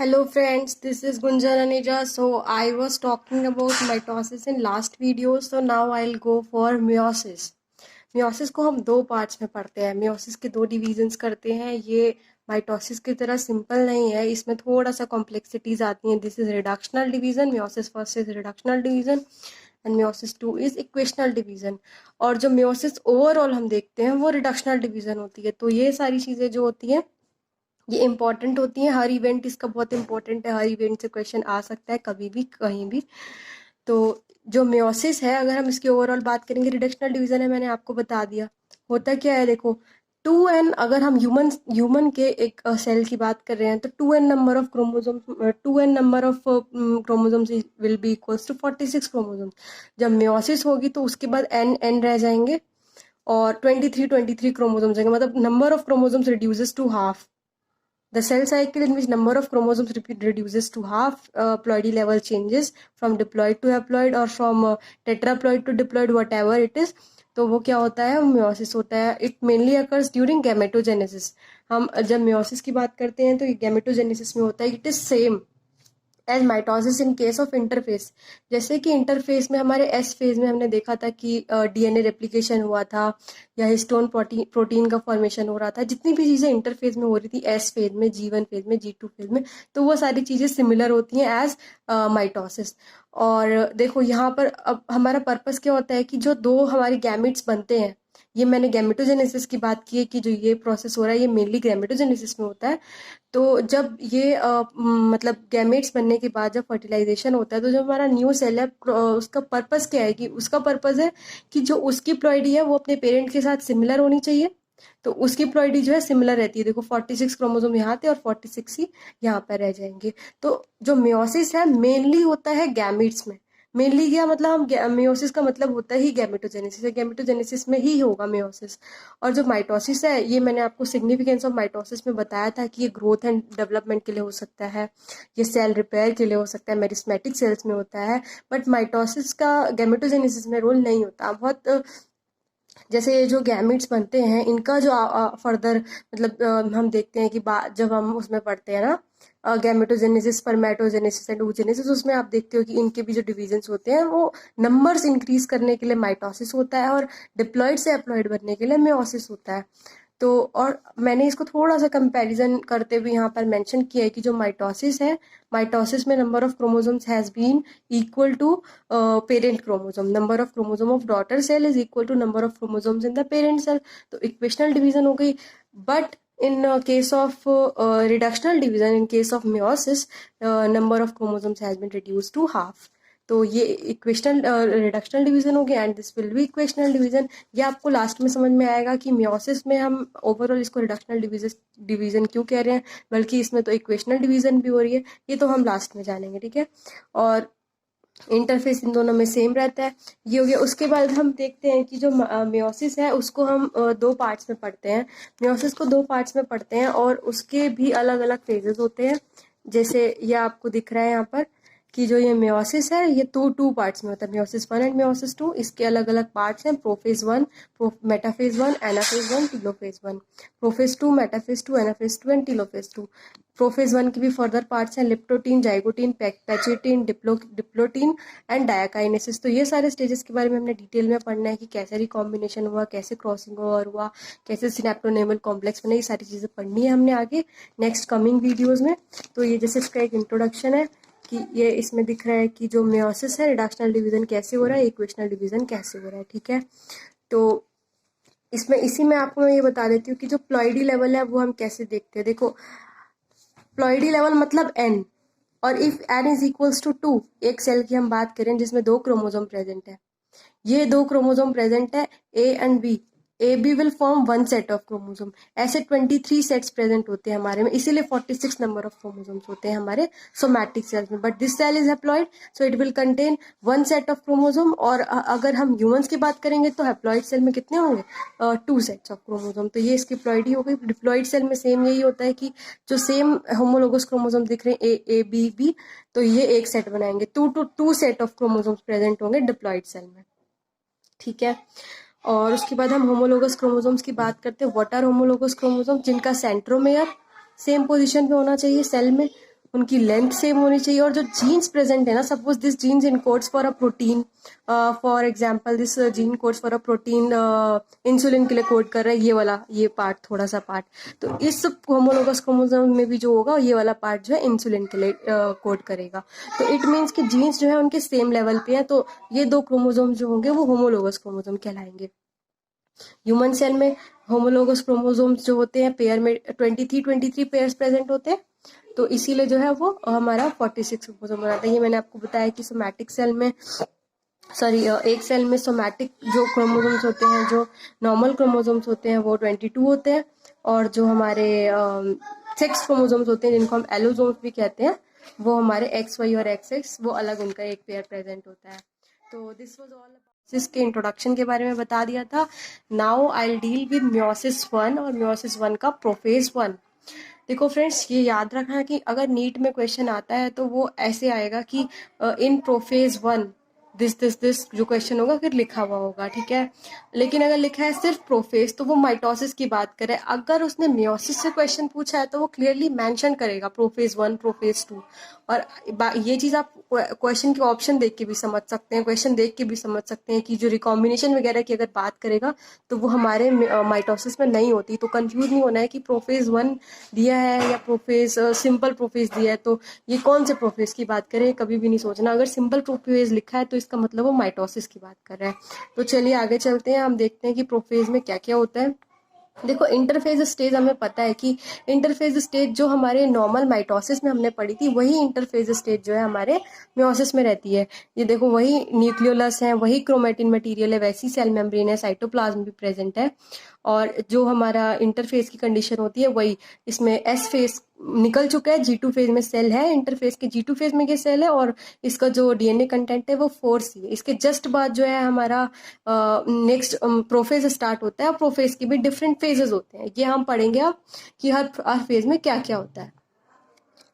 Hello friends, this is Gunjan Aneja. So I was talking about mitosis in last video. So now I'll go for meiosis. meiosis को हम दो parts में पढ़ते हैं. meiosis के दो डिवीजन्स करते हैं. ये माइटोसिस की तरह सिंपल नहीं है, इसमें थोड़ा सा कॉम्प्लेक्सिटीज आती हैं. This is reductional division. meiosis first is reductional division and meiosis two is equational division. और जो meiosis ओवरऑल हम देखते हैं वो रिडक्शनल डिवीजन होती है. तो ये सारी चीज़ें जो होती हैं ये इंपॉर्टेंट होती हैं. हर इवेंट इसका बहुत इंपॉर्टेंट है. हर इवेंट से क्वेश्चन आ सकता है कभी भी कहीं भी. तो जो meiosis है, अगर हम इसकी ओवरऑल बात करेंगे, रिडक्शनल डिवीजन है, मैंने आपको बता दिया. होता क्या है, देखो 2n, अगर हम ह्यूमन के एक सेल की बात कर रहे हैं तो 2n number of chromosomes will be equals to 46 chromosomes. जब meiosis होगी तो उसके बाद n रह जाएंगे और 23 क्रोमोसोम्स जाएंगे. मतलब number of chromosomes reduces to half. The cell cycle in which number of chromosomes reduces to half, ploidy level changes from diploid to haploid or from tetraploid to diploid, whatever it is. तो वो क्या होता है, meiosis होता है. It mainly occurs during gametogenesis. हम जब meiosis की बात करते हैं तो ये gametogenesis में होता है. It is same as mitosis in case of interphase. जैसे कि इंटरफेस में हमारे एस फेज में हमने देखा था कि डीएनए रेप्लिकेशन हुआ था या हिस्टोन प्रोटीन का फॉर्मेशन हो रहा था. जितनी भी चीज़ें इंटरफेज में हो रही थी, एस फेज में, G1 फेज में, G2 फेज में, तो वो सारी चीज़ें सिमिलर होती हैं एज माइटोसिस. और देखो यहाँ पर अब हमारा पर्पस क्या होता है कि जो दो हमारे गैमेट्स बनते हैं, ये मैंने गैमेटोजेनेसिस की बात की है कि जो ये प्रोसेस हो रहा है ये मेनली गैमेटोजेनेसिस में होता है. तो जब ये मतलब गैमेट्स बनने के बाद जब फर्टिलाइजेशन होता है तो जो हमारा न्यू सेल है उसका पर्पस क्या है, कि उसका पर्पस है कि जो उसकी प्लॉइडी है वो अपने पेरेंट के साथ सिमिलर होनी चाहिए. तो उसकी प्लॉइडी जो है सिमिलर रहती है. देखो 46 क्रोमोसोम यहाँ थे और 46 ही यहाँ पर रह जाएंगे. तो जो meiosis है मेनली होता है गैमेट्स में. मेनली क्या मतलब, हम meiosis का मतलब होता ही गैमेटोजेनेसिस है. गैमेटोजेनेसिस में ही होगा meiosis. और जो माइटोसिस है, ये मैंने आपको सिग्निफिकेंस ऑफ माइटोसिस में बताया था कि ये ग्रोथ एंड डेवलपमेंट के लिए हो सकता है, ये सेल रिपेयर के लिए हो सकता है, मेरिस्मेटिक सेल्स में होता है. बट माइटोसिस का गैमेटोजेनेसिस में रोल नहीं होता. बहुत जैसे ये जो गैमेट्स बनते हैं इनका जो फर्दर मतलब हम देखते हैं कि जब हम उसमें पढ़ते हैं ना गैमेटोजेनेसिस, स्पर्मेटोजेनेसिस एंड oogenesis, उसमें आप देखते हो कि इनके भी जो डिवीजन्स होते हैं वो नंबर्स इंक्रीज करने के लिए माइटोसिस होता है और डिप्लॉइड से एप्लॉइड बनने के लिए meiosis होता है. तो और मैंने इसको थोड़ा सा कंपैरिजन करते हुए यहाँ पर मेंशन किया है कि जो माइटोसिस है, माइटोसिस में number of chromosomes has been equal to parent chromosome. Number of chromosome of daughter cell is equal to number of chromosomes in the parent cell. तो इक्वेशनल डिवीजन हो गई. But in case of reductional division, in case of meiosis, number of chromosomes has been reduced to half. तो ये equational reductional division हो गया and this will be equational division. ये आपको last में समझ में आएगा कि meiosis में हम ओवरऑल इसको रिडक्शनल डिवीजन क्यों कह रहे हैं, बल्कि इसमें तो इक्वेशनल डिवीजन भी हो रही है. ये तो हम लास्ट में जानेंगे, ठीक है. और इंटरफेस इन दोनों में सेम रहता है. ये हो गया. उसके बाद हम देखते हैं कि जो meiosis है उसको हम दो पार्ट्स में पढ़ते हैं. meiosis को दो पार्ट्स में पढ़ते हैं और उसके भी अलग अलग फेजेस होते हैं. जैसे ये आपको दिख रहा है यहाँ पर कि जो ये meiosis है ये टू पार्ट्स में होता है, meiosis 1 एंड meiosis 2. इसके अलग अलग पार्ट्स हैं, prophase 1, metaphase 1, anaphase 1, telophase 1, prophase 2, metaphase 2, anaphase 2 and telophase 2. Prophase 1 के भी फर्दर पार्ट्स हैं, लिप्टोटीन, जाइगोटीन, पैचेटीन, डिप्लोटीन एंड डायाकाइनेसिस. तो ये सारे स्टेजेस के बारे में हमने डिटेल में पढ़ना है कि कैसे रिकॉम्बिनेशन हुआ, कैसे क्रॉसिंग ओवर हुआ, कैसे सिनेप्टोनेमल कॉम्प्लेक्स बने. ये सारी चीज़ें पढ़नी है हमने आगे नेक्स्ट कमिंग वीडियोज़ में. तो ये जैसे इसका एक इंट्रोडक्शन है कि ये इसमें दिख रहा है कि जो meiosis है रिडक्शनल डिवीजन कैसे हो रहा है, इक्वेशनल डिवीजन कैसे हो रहा है, ठीक है. तो इसमें इसी में आपको मैं ये बता देती हूँ कि जो प्लॉइडी लेवल है वो हम कैसे देखते हैं. देखो प्लॉइडी लेवल मतलब n, और if n is equals to 2, एक सेल की हम बात करें जिसमें दो क्रोमोसोम प्रेजेंट है, ये दो क्रोमोसोम प्रेजेंट है A and B, A B will form one set of chromosome. ऐसे 23 सेट्स प्रेजेंट होते हैं हमारे में, इसीलिए 46 नंबर ऑफ क्रोमोसोम्स होते हैं हमारे सोमैटिक सेल्स में. But this cell is haploid so it will contain one set of chromosome. और अगर हम ह्यूमंस की बात करेंगे तो हैप्लॉइड सेल में कितने होंगे, 2 सेट्स ऑफ क्रोमोसोम. तो ये इसकी प्लॉइडी हो गई. डिप्लॉइड सेल में सेम यही होता है कि जो सेम होमोलोगस क्रोमोसोम दिख रहे हैं ए बी बी, तो ये एक सेट बनाएंगे. Two set of chromosomes present होंगे डिप्लॉइड सेल में, ठीक है. और उसके बाद हम होमोलोगस क्रोमोसोम्स की बात करते हैं. व्हाट आर होमोलोगस क्रोमोसोम, जिनका सेंट्रोमेयर सेम पोजीशन पे होना चाहिए सेल में, उनकी लेंथ सेम होनी चाहिए, और जो जीन्स प्रेजेंट है ना, suppose this genes encodes for a protein, for example this gene codes for a protein, insulin के लिए कोड कर रहा है ये वाला, ये पार्ट, थोड़ा सा पार्ट, तो इस होमोलोगस क्रोमोसोम में भी जो होगा ये वाला पार्ट जो है इंसुलिन के लिए कोड करेगा। तो इट मीन्स कि जीन्स जो है उनके सेम लेवल पे है, तो ये दो क्रोमोसोम जो होंगे वो होमोलोगस क्रोमोसोम कहलाएंगे। ह्यूमन सेल में होमोलोगस क्रोमोसोम्स जो होते हैं पेयर में 23 पेयर्स प्रेजेंट होते हैं, तो इसीलिए जो है वो हमारा 46 क्रोमोसोम बनाता है। ये मैंने आपको बताया कि सोमैटिक सेल में, सॉरी एक सेल में सोमैटिक जो क्रोमोसोम्स होते हैं, जो नॉर्मल क्रोमोसोम्स होते हैं वो 22 होते हैं, और जो हमारे सेक्स क्रोमोसोम्स होते हैं जिनको हम एलोसोम्स भी कहते हैं, वो हमारे XY और XX वो अलग, उनका एक पेयर प्रेजेंट होता है। तो दिस वाज ऑल जिसके इंट्रोडक्शन के बारे में बता दिया था। Now I will deal with meiosis 1 और म्योसिस 1 का प्रोफेज 1। देखो फ्रेंड्स, ये याद रखना कि अगर नीट में क्वेश्चन आता है तो वो ऐसे आएगा कि इन प्रोफेज 1 दिस जो क्वेश्चन होगा फिर लिखा हुआ होगा, ठीक है। लेकिन अगर लिखा है सिर्फ प्रोफेज तो वो माइटोसिस की बात करे। अगर उसने म्योसिस से क्वेश्चन पूछा है तो वो क्लियरली मेंशन करेगा प्रोफेज 1 प्रोफेज 2। और ये चीज आप क्वेश्चन के ऑप्शन देख के भी समझ सकते हैं, क्वेश्चन देख के भी समझ सकते हैं कि जो रिकॉम्बिनेशन वगैरह की अगर बात करेगा तो वो हमारे माइटोसिस में नहीं होती। तो कंफ्यूज नहीं होना है कि प्रोफेज 1 दिया है या प्रोफेज सिंपल प्रोफेज दिया है तो ये कौन से प्रोफेज की बात करें, कभी भी नहीं सोचना। अगर सिंपल प्रोफेज लिखा है तो इसका मतलब वो माइटोसिस की बात कर रहा है। तो चलिए आगे चलते हैं, हम देखते हैं कि प्रोफेज में क्या क्या होता है। देखो इंटरफेज स्टेज हमें पता है कि इंटरफेज स्टेज जो हमारे नॉर्मल माइटोसिस में हमने पढ़ी थी वही इंटरफेज स्टेज जो है हमारे म्योसिस में रहती है। ये देखो वही न्यूक्लियोलस है, वही क्रोमेटिन मटेरियल है, वैसी सेल मेम्ब्रेन है, साइटोप्लाज्म भी प्रेजेंट है, और जो हमारा इंटरफेज की कंडीशन होती है वही। इसमें एस फेज निकल चुका है, G2 फेज में सेल है, इंटरफेज के G2 फेज में ये सेल है, और इसका जो डीएनए कंटेंट है वो 4C है। इसके जस्ट बाद जो है हमारा नेक्स्ट प्रोफेज स्टार्ट होता है। प्रोफेज के भी डिफरेंट फेजेस होते हैं, ये हम पढ़ेंगे अब कि हर फेज में क्या क्या होता है।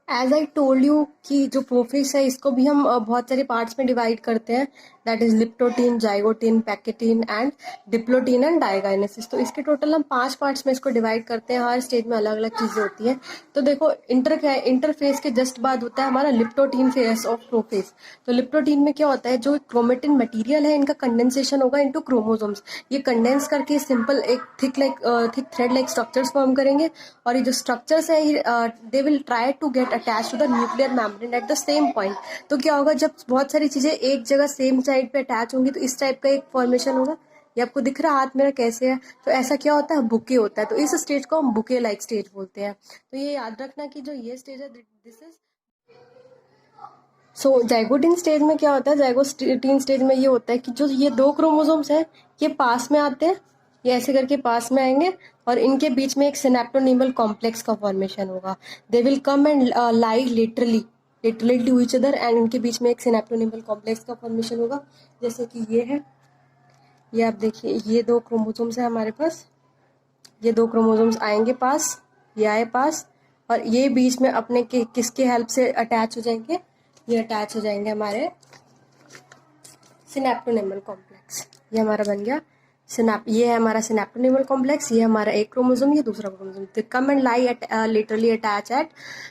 एज आई टोल्ड यू कि जो प्रोफेज है इसको भी हम बहुत सारे पार्ट्स में डिवाइड करते हैं, that is leptotene, zygotene, pachytene and diplotene and diakinesis. तो इसके टोटल हम 5 पार्ट्स में इसको डिवाइड करते हैं, हर स्टेज में अलग अलग चीजें होती हैं। तो देखो इंटरफेज के जस्ट बाद होता है हमारा लिप्टोटीन फेज ऑफ प्रोफेज। तो लिप्टोटीन में क्या होता है, जो क्रोमेटिन मटीरियल है इनका कंडेंसेशन होगा इनटू क्रोमोसोम्स। ये कंडेंस करके सिंपल एक thick thread like structures form करेंगे, और ये जो स्ट्रक्चर्स है they will try to get attach to the nuclear membrane at the same point. तो क्या होगा, जब बहुत सारी चीजें एक जगह सेम साइड पे अटैच होंगी तो इस टाइप का एक फॉर्मेशन होगा। ये आपको दिख रहा हाथ मेरा कैसे है, तो ऐसा क्या होता है, बुके होता है। तो इस स्टेज को हम बुके लाइक स्टेज बोलते हैं। तो ये याद रखना कि जो ये स्टेज है this is so zygotene stage में क्या होता है, जाइगोटीन स्टेज में ये होता है कि जो ये 2 क्रोमोसोम्स हैं ये पास में आते हैं, ये ऐसे करके पास में आएंगे, और इनके बीच में एक सिनेप्टोनीमल कॉम्प्लेक्स का फॉर्मेशन होगा। They will come and lie literally to each other, and इनके बीच में एक सिनेप्टोनीमल कॉम्प्लेक्स का फॉर्मेशन होगा। जैसे कि ये है, ये आप देखिए, ये 2 क्रोमोसोम्स है हमारे पास, ये 2 क्रोमोसोम्स आएंगे पास, ये आए पास, और ये बीच में अपने किसके हेल्प से अटैच हो जाएंगे, ये अटैच हो जाएंगे हमारे सिनेप्टोनीमल कॉम्प्लेक्स। ये हमारा बन गया ये है हमारा सिनेप्टोनीमल कॉम्प्लेक्स, ये हमारा एक क्रोमोसोम, ये दूसरा chromosome. They come and lie literally attach at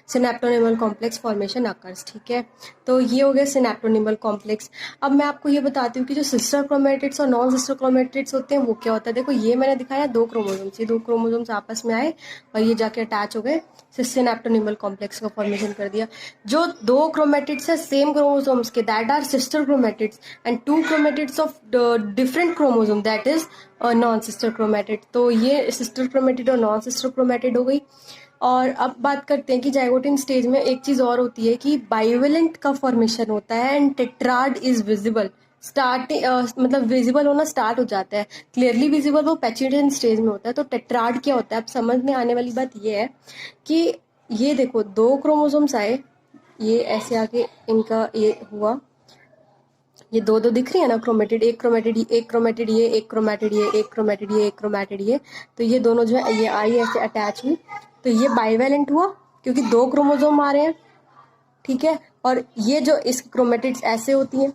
synaptonemal complex formation occurs, ठीक है। तो ये हो गया सिनेप्टोनीमल कॉम्प्लेक्स। अब मैं आपको ये बताती हूँ कि जो सिस्टर क्रोमेटिड्स और नॉन सिस्टर क्रोमेटिड्स होते हैं वो क्या होता है। देखो ये मैंने दिखाया 2 क्रोमोसोम्स, ये 2 क्रोमोसोम्स आपस में आए और ये जाके अटैच हो गए, सिनेप्टोनीमल कॉम्प्लेक्स का फॉर्मेशन कर दिया। जो 2 क्रोमेटिड्स है सेम क्रोमोसोम्स के, that are sister chromatids, and 2 chromatids of different chromosome, that is non sister chromatid. तो ये सिस्टर क्रोमेटिड और नॉन सिस्टर क्रोमेटिड हो गई। और अब बात करते हैं कि जाइगोटिन स्टेज में एक चीज और होती है कि बाइवेलेंट का फॉर्मेशन होता है, एंड टेट्राड इज विजिबल। मतलब विजिबल होना स्टार्ट हो जाता है, क्लियरली विजिबल वो पैचिडेंट स्टेज में होता है। तो टेट्राड क्या होता है, अब समझ में आने वाली बात ये है कि ये देखो 2 क्रोमोसोम्स आए, ये ऐसे आके इनका ये हुआ, ये 2 दिख रही है ना क्रोमेटिड, एक क्रोमेटिड ये, एक क्रोमेटिड ये, एक क्रोमेटिड ये, एक क्रोमेटिड ये, एक क्रोमेटिड ये। तो ये दोनों जो है ये आई ऐसे अटैच हुई, तो ये बाइवेलेंट हुआ क्योंकि 2 क्रोमोसोम आ रहे हैं, ठीक है। और ये जो इसकी क्रोमेटिड्स ऐसे होती हैं,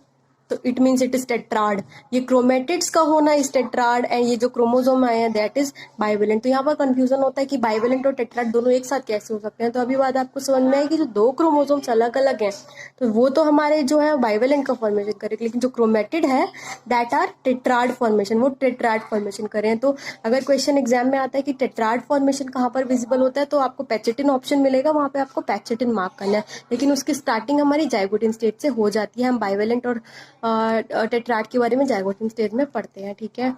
तो it means it is tetrad. ये क्रोमेटिड्स का होना इस टेट्राड, एंड ये जो क्रोमोसोम आए हैं दैट इज बाइवेलेंट। तो यहाँ पर कंफ्यूजन होता है कि बाइवेलेंट और टेट्राड दोनों एक साथ कैसे हो सकते हैं। तो अभी बात आपको समझ में आएगी, जो दो क्रोमोसोम्स अलग अलग हैं तो वो तो हमारे जो है बाइवेलेंट का फॉर्मेशन करेंगे, लेकिन जो क्रोमेटिड है दैट आर टेट्राड फॉर्मेशन, वो टेट्राड फॉर्मेशन करें। तो अगर क्वेश्चन एग्जाम में आता है कि टेट्राड फॉर्मेशन कहाँ पर विजिबल होता है तो आपको पैचेटिन ऑप्शन मिलेगा, वहाँ पे आपको पैचेटिन मार्क करना है। लेकिन उसकी स्टार्टिंग हमारी जाइगोटिन स्टेज से हो जाती है। हम बाइवेलेंट और टेट्राड के बारे में जाइगोटिन स्टेज में पढ़ते हैं, ठीक है।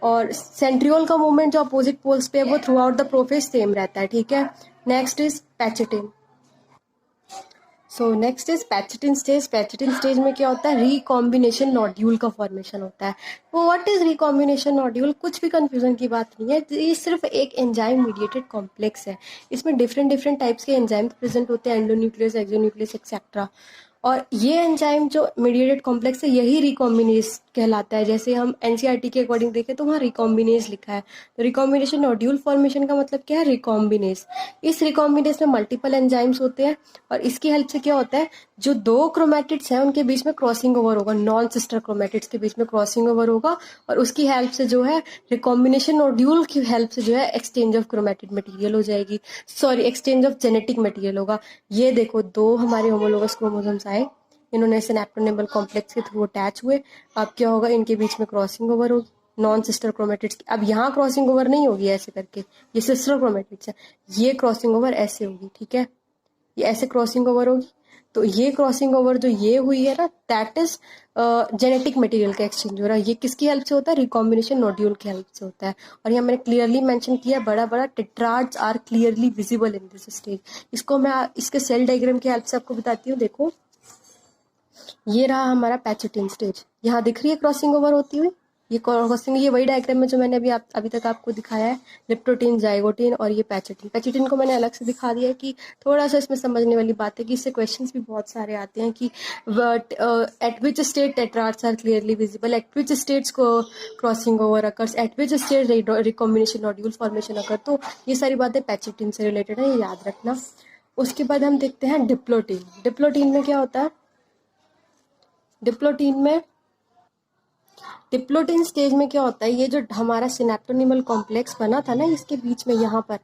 और सेंट्रियोल का मूवमेंट जो अपोजिट पोल्स पे है वो throughout the prophase same रहता है, ठीक है। Next is pachytene. So next is pachytene stage. Pachytene stage में क्या होता है, रिकॉम्बिनेशन नोड्यूल का फॉर्मेशन होता है। वो व्हाट इज रिकॉम्बिनेशन नोड्यूल, कुछ भी कंफ्यूजन की बात नहीं है, ये सिर्फ एक एंजाइम मीडिएटेड कॉम्प्लेक्स है। इसमें डिफरेंट डिफरेंट टाइप्स के एंजाइम प्रेजेंट होते हैं, एंडोन्यूक्लियस, एक्सोन्यूक्लियस एक्सेट्रा। और ये एंजाइम जो मीडिएटेड कॉम्प्लेक्स है यही रिकॉम्बिनेज कहलाता है। जैसे हम एनसीईआरटी के अकॉर्डिंग देखें तो वहाँ रिकॉम्बिनेज लिखा है। तो रिकॉम्बिनेशन नोड्यूल फॉर्मेशन का मतलब क्या है, रिकॉम्बिनेज। इस रिकॉम्बिनेज में मल्टीपल एंजाइम्स होते हैं और इसकी हेल्प से क्या होता है, जो दो क्रोमेटिड्स हैं उनके बीच में क्रॉसिंग ओवर होगा, नॉन सिस्टर क्रोमेटिड्स के बीच में क्रॉसिंग ओवर होगा और उसकी हेल्प से जो है रिकॉम्बिनेशन नोड्यूल की हेल्प से जो है एक्सचेंज ऑफ क्रोमेटिड मटेरियल हो जाएगी, sorry exchange of genetic material होगा। ये देखो दो हमारे होमोलोगस क्रोमोसोम्स आए, इन्होंने सिनेप्टोनेबल कॉम्प्लेक्स के थ्रू अटैच हुए, अब क्या होगा, इनके बीच में क्रॉसिंग ओवर होगी नॉन सिस्टर क्रोमेटिड्स की। अब यहाँ क्रॉसिंग ओवर नहीं होगी ऐसे करके, ये सिस्टर क्रोमेटिड्स है, ये क्रॉसिंग ओवर ऐसे होगी, ठीक है, ये ऐसे क्रॉसिंग ओवर होगी। तो ये क्रॉसिंग ओवर जो ये हुई है ना दैट इज जेनेटिक मटेरियल का एक्सचेंज हो रहा है। ये किसकी हेल्प से होता है, रिकॉम्बिनेशन नोड्यूल की हेल्प से होता है। और यहाँ मैंने क्लियरली मेंशन किया बड़ा बड़ा tetrads are clearly visible in this stage. इसको मैं इसके सेल डायग्राम की हेल्प से आपको बताती हूँ। देखो ये रहा हमारा पैचेटिन स्टेज, यहाँ दिख रही है क्रॉसिंग ओवर होती हुई, ये क्रॉसिंग, ये वही डायग्राम है जो मैंने अभी तक आपको दिखाया है, लिप्टोटिन, जाइगोटिन और ये पैचेटिन। पैचेटिन को मैंने अलग से दिखा दिया है कि थोड़ा सा इसमें समझने वाली बात है कि इससे क्वेश्चंस भी बहुत सारे आते हैं कि at which state tetrads are clearly visible, at which states को crossing over occurs, at which state recombination nodule formation occur. तो ये सारी बातें पैचेटिन से रिलेटेड है, ये याद रखना। उसके बाद हम देखते हैं डिप्लोटिन। डिप्लोटिन में क्या होता है, डिप्लोटिन स्टेज में क्या होता है, ये जो हमारा सिनेप्टोनिमल कॉम्प्लेक्स बना था ना इसके बीच में, यहाँ पर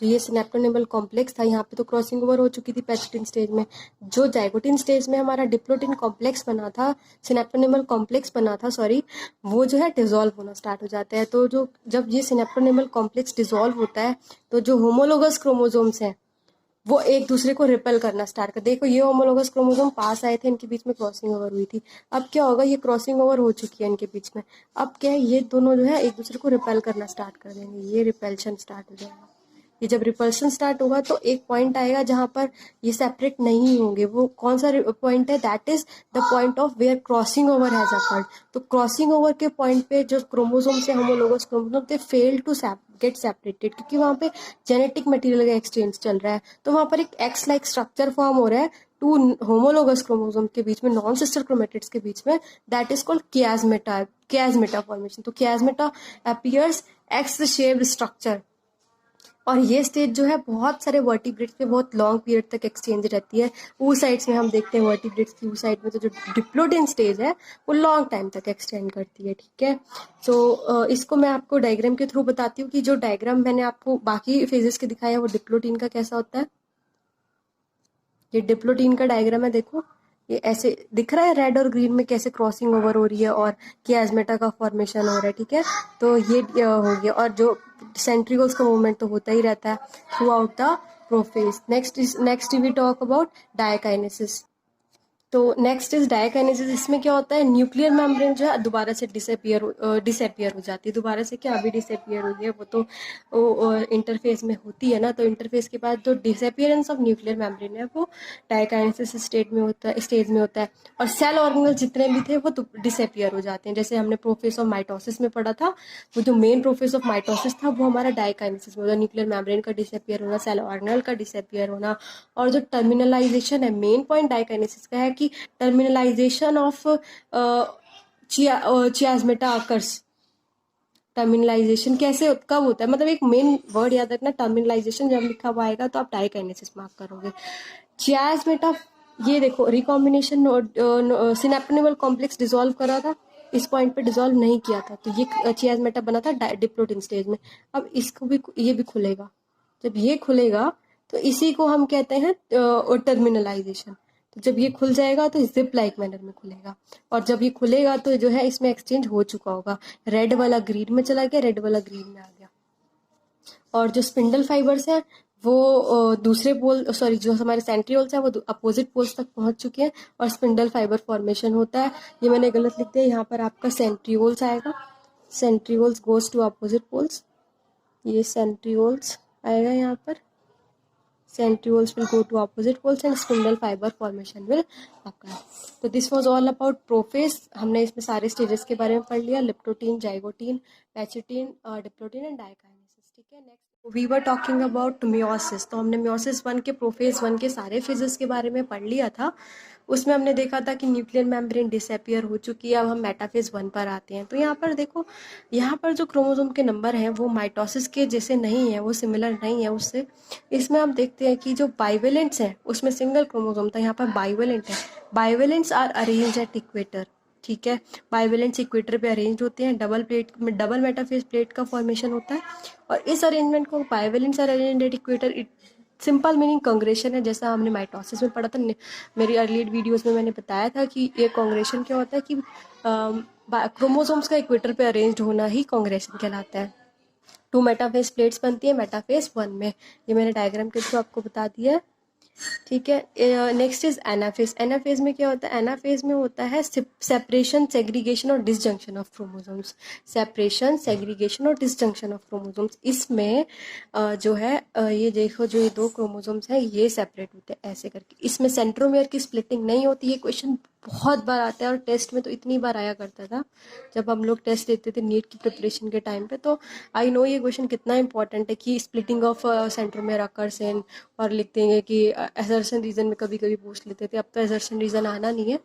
जो ये सिनेप्टोनिमल कॉम्प्लेक्स था यहाँ पे तो क्रॉसिंग ओवर हो चुकी थी पैचेटिन स्टेज में। जो जाइगोटिन स्टेज में हमारा डिप्लोटिन कॉम्प्लेक्स बना था, सिनेप्टोनिमल कॉम्प्लेक्स बना था सॉरी, वो जो है डिजोल्व होना स्टार्ट हो जाता है। तो जो जब ये सिनेप्टोनिमल कॉम्प्लेक्स डिजोल्व होता है तो जो होमोलोगस क्रोमोसोम्स हैं वो एक दूसरे को रिपेल करना स्टार्ट कर, देखो ये होमोलोगस क्रोमोसोम पास आए थे, इनके बीच में क्रॉसिंग ओवर हुई थी। अब क्या होगा, ये क्रॉसिंग ओवर हो चुकी है इनके बीच में, अब क्या है, ये दोनों जो है एक दूसरे को रिपेल करना स्टार्ट कर देंगे, ये रिपेल्शन स्टार्ट हो जाएगा। ये जब रिपल्शन स्टार्ट होगा तो एक पॉइंट आएगा जहां पर ये सेपरेट नहीं होंगे। वो कौन सा पॉइंट है, that is the point of where crossing over has occurred. तो क्रॉसिंग ओवर के पॉइंट पे जो क्रोमोसोम से homologous chromosome they fail to get separated, क्योंकि वहां पे जेनेटिक मटेरियल का एक्सचेंज चल रहा है। तो वहां पर एक एक्स लाइक स्ट्रक्चर फॉर्म हो रहा है टू होमोलोगस क्रोमोसोम के बीच में, नॉन सिस्टर क्रोमेटिड्स के बीच में, दैट इज कॉल्ड कियास्मेटा फॉर्मेशन। तो कियास्मेटा अपीयर्स एक्स शेप्ड स्ट्रक्चर। और ये स्टेज जो है बहुत सारे वर्टिब्रेट्स पे बहुत लॉन्ग पीरियड तक एक्सचेंज रहती है। ऊ साइड्स में हम देखते हैं वर्टिब्रेट्स की ऊ साइड में, तो जो डिप्लोटिन स्टेज है वो लॉन्ग टाइम तक एक्सटेंड करती है, ठीक है। तो इसको मैं आपको डायग्राम के थ्रू बताती हूँ कि जो डायग्राम मैंने आपको बाकी फेजेस के दिखाया है वो डिप्लोटिन का कैसा होता है। ये डिप्लोटिन का डायग्राम है, देखो ये ऐसे दिख रहा है, रेड और ग्रीन में कैसे क्रॉसिंग ओवर हो रही है और कियास्मेटा का फॉर्मेशन हो रहा है, ठीक है। तो ये हो गया, और जो सेंट्रीओल्स का मूवमेंट तो होता ही रहता है throughout the prophase. Next we talk about diakinesis. तो नेक्स्ट इज डायकाइनेसिस। इसमें क्या होता है, न्यूक्लियर मेम्ब्रेन जो है दोबारा से डिसअपियर हो जाती है। दोबारा से क्या, अभी डिसअपियर हुई है, वो तो इंटरफेस में होती है ना, तो इंटरफेस के बाद जो डिसअपियरेंस ऑफ न्यूक्लियर मेम्ब्रेन है वो डायकाइनेसिस स्टेज में होता है। और सेल ऑर्गेनल जितने भी थे वो डिसअपियर हो जाते हैं। जैसे हमने प्रोसेस ऑफ माइटोसिस में पढ़ा था, वो जो मेन प्रोसेस ऑफ माइटोसिस था वो हमारा डायकाइनेसिस में होता है, न्यूक्लियर मेम्ब्रेन का डिसअपियर होना, सेल ऑर्गेनल का डिसअपियर होना। और जो टर्मिनलाइजेशन है, मेन पॉइंट डायकाइनेसिस का है कि टर्मिनलाइजेशन ऑफ चियास्मेटा अकर्स। टर्मिनलाइजेशन कैसे कब होता है, मतलब एक मेन वर्ड याद रखना, टर्मिनलाइजेशन जब लिखा हुआ आएगा तो आप डायकाइनेसिस मार्क करोगे। चियास्मेटा ये देखो रिकॉम्बिनेशन सिनेप्टोनिमल कॉम्प्लेक्स डिसॉल्व करा था, इस पॉइंट पे डिसॉल्व नहीं किया था, तो ये चियाज़मेटा बना था डिप्लोटिन स्टेज में। अब इसको भी ये भी खुलेगा, जब ये खुलेगा तो इसी को हम कहते हैं टर्मिनलाइजेशन। तो जब ये खुल जाएगा तो जिप लाइक मैनर में खुलेगा, और जब ये खुलेगा तो जो है इसमें एक्सचेंज हो चुका होगा, रेड वाला ग्रीन में चला गया, रेड वाला ग्रीन में आ गया। और जो स्पिंडल फाइबर्स हैं वो दूसरे पोल सॉरी जो हमारे सेंट्रियोल्स हैं वो अपोजिट पोल्स तक पहुंच चुके हैं और स्पिंडल फाइबर फॉर्मेशन होता है। ये मैंने गलत लिख दिया, यहाँ पर आपका सेंट्रियोल्स आएगा, centrioles goes to opposite poles, ये सेंट्रियोल्स आएगा यहाँ पर, centrioles will go to opposite poles and spindle fiber formation will occur. तो this was all about prophase. हमने इसमें सारे स्टेजेस के बारे में पढ़ लिया, leptotene, zygotene, pachytene, diplotene and diakinesis. ठीक है, next we were talking about meiosis. तो हमने मियोसिस 1 के प्रोफेज 1 के सारे फेजेस के बारे में पढ़ लिया था। उसमें हमने देखा था कि न्यूक्लियर मेम्ब्रेन डिसअपियर हो चुकी है। अब हम मेटाफेज 1 पर आते हैं। तो यहाँ पर देखो, यहाँ पर जो क्रोमोसोम के नंबर हैं वो माइटोसिस के जैसे नहीं है, वो सिमिलर नहीं है उससे। इसमें हम देखते हैं कि जो बाइवेलेंट्स हैं उसमें सिंगल क्रोमोसोम था, यहाँ पर बाइवेलेंट है। Bivalents are arrange at equator. ठीक है, बाइवेलेंट्स इक्वेटर पे अरेंज होते हैं, डबल प्लेट में डबल मेटाफेज प्लेट का फॉर्मेशन होता है। और इस अरेंजमेंट को bivalents are arrange at equator, it simple meaning congression है, जैसा हमने माइटोसिस में पढ़ा था। मेरी अर्ली वीडियोस में मैंने बताया था कि ये कांग्रेशन क्या होता है कि क्रोमोसोम्स का इक्वेटर पे अरेंज्ड होना ही कांग्रेशन कहलाता है। 2 मेटाफेज प्लेट्स बनती है मेटाफेज 1 में, ये मैंने डायग्राम के थ्रू आपको बता दिया है। ठीक है, नेक्स्ट इज एनाफेज। एनाफेज में क्या होता है? एनाफेज में होता है सेपरेशन, सेग्रीगेशन और disjunction of chromosomes. Separation, segregation और डिसजंक्शन ऑफ क्रोमोसोम्स। इसमें जो है ये देखो, जो ये 2 क्रोमोसोम्स हैं ये सेपरेट होते हैं ऐसे करके। इसमें सेंट्रोमियर की स्प्लिटिंग नहीं होती। ये क्वेश्चन बहुत बार आता है और टेस्ट में तो इतनी बार आया करता था जब हम लोग टेस्ट देते थे नीट की प्रिपरेशन के टाइम पे। तो आई नो ये क्वेश्चन कितना इंपॉर्टेंट है कि splitting of centromere occurs in, और लिख देंगे कि एजर्शन रीजन में कभी कभी पूछ लेते थे, अब तो एजर्शन रीजन आना नहीं है।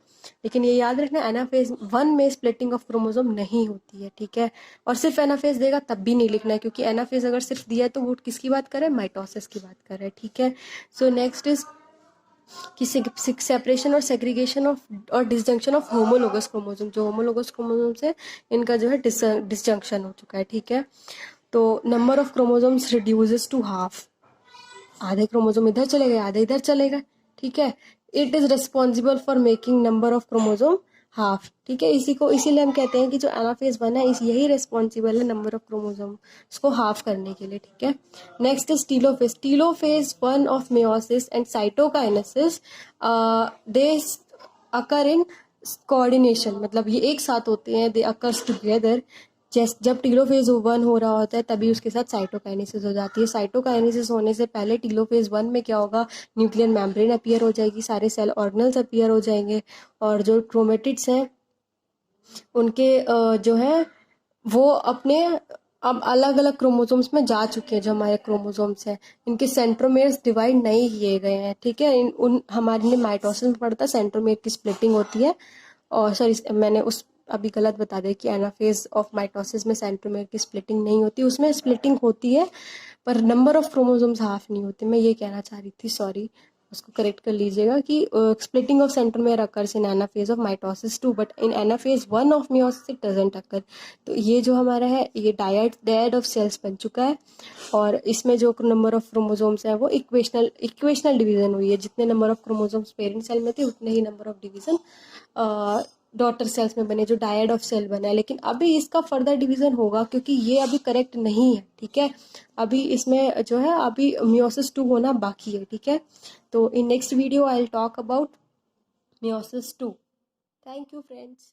लेकिन ये याद रखना, एनाफेज 1 में स्प्लिटिंग ऑफ क्रोमोसोम नहीं होती है। ठीक है, और सिर्फ एनाफेज देगा तब भी नहीं लिखना है, क्योंकि एनाफेज अगर सिर्फ दिया है तो वो किसकी बात कर रहे हैं? माइटोसिस की बात कर रहे हैं। ठीक है, सो नेक्स्ट इज कि सेपरेशन और सेग्रीगेशन ऑफ और डिसजंक्शन ऑफ होमोलोगस क्रोमोसोम। जो होमोलोगस क्रोमोसोम से इनका जो है डिसजंक्शन हो चुका है। ठीक है, तो number of chromosomes reduces to half. आधे क्रोमोसोम इधर चले गए, आधे इधर चले गए। ठीक है, it is responsible for making number of chromosome half. ठीक है, इसीलिए हम कहते हैं कि जो एनाफेज 1 है यही रिस्पॉन्सिबल है नंबर ऑफ क्रोमोसोम उसको हाफ करने के लिए। ठीक है, next is telophase. Telophase 1 of meiosis and cytokinesis they occur in coordination, मतलब ये एक साथ होते हैं, दे अकर्स टुगेदर। जब टीलोफेज 1 हो रहा होता है तभी उसके साथ साइटोकाइनेसिस हो जाती है। साइटोकाइनेसिस होने से पहले टीलोफेज 1 में क्या होगा? न्यूक्लियर मेम्ब्रेन अपीयर हो जाएगी, सारे सेल ऑर्गेनल्स अपीयर हो जाएंगे, और जो क्रोमेटिड्स हैं उनके जो है वो अपने अब अलग अलग क्रोमोसोम्स में जा चुके हैं। जो हमारे क्रोमोसोम्स हैं इनके सेंट्रोमेयर्स डिवाइड नहीं किए गए हैं। ठीक है, हमारे ने माइटोसिस में पढ़ा था सेंट्रोमेयर की स्प्लिटिंग होती है, और सॉरी मैंने उस अभी गलत बता दिया कि एनाफेज ऑफ माइटोसिस में सेंट्रोमेयर की स्प्लिटिंग नहीं होती, उसमें स्प्लिटिंग होती है पर नंबर ऑफ क्रोमोसोम्स हाफ नहीं होते। मैं ये कहना चाह रही थी, सॉरी, उसको करेक्ट कर लीजिएगा कि splitting of centromere occurs in anaphase of mitosis 2 but in anaphase 1 of meiosis it doesn't occur. तो ये जो हमारा है ये डायड ऑफ सेल्स बन चुका है, और इसमें जो नंबर ऑफ क्रोमोसोम्स है वो इक्वेशनल डिवीजन हुई है। जितने number of chromosomes parent cell में थे उतने ही number of division daughter cells में बने, जो डायड ऑफ सेल बना है। लेकिन अभी इसका फर्दर डिवीजन होगा क्योंकि ये अभी करेक्ट नहीं है। ठीक है, अभी इसमें जो है अभी मियोसिस 2 होना बाकी है। ठीक है, तो in next video I will talk about meiosis 2। Thank you friends.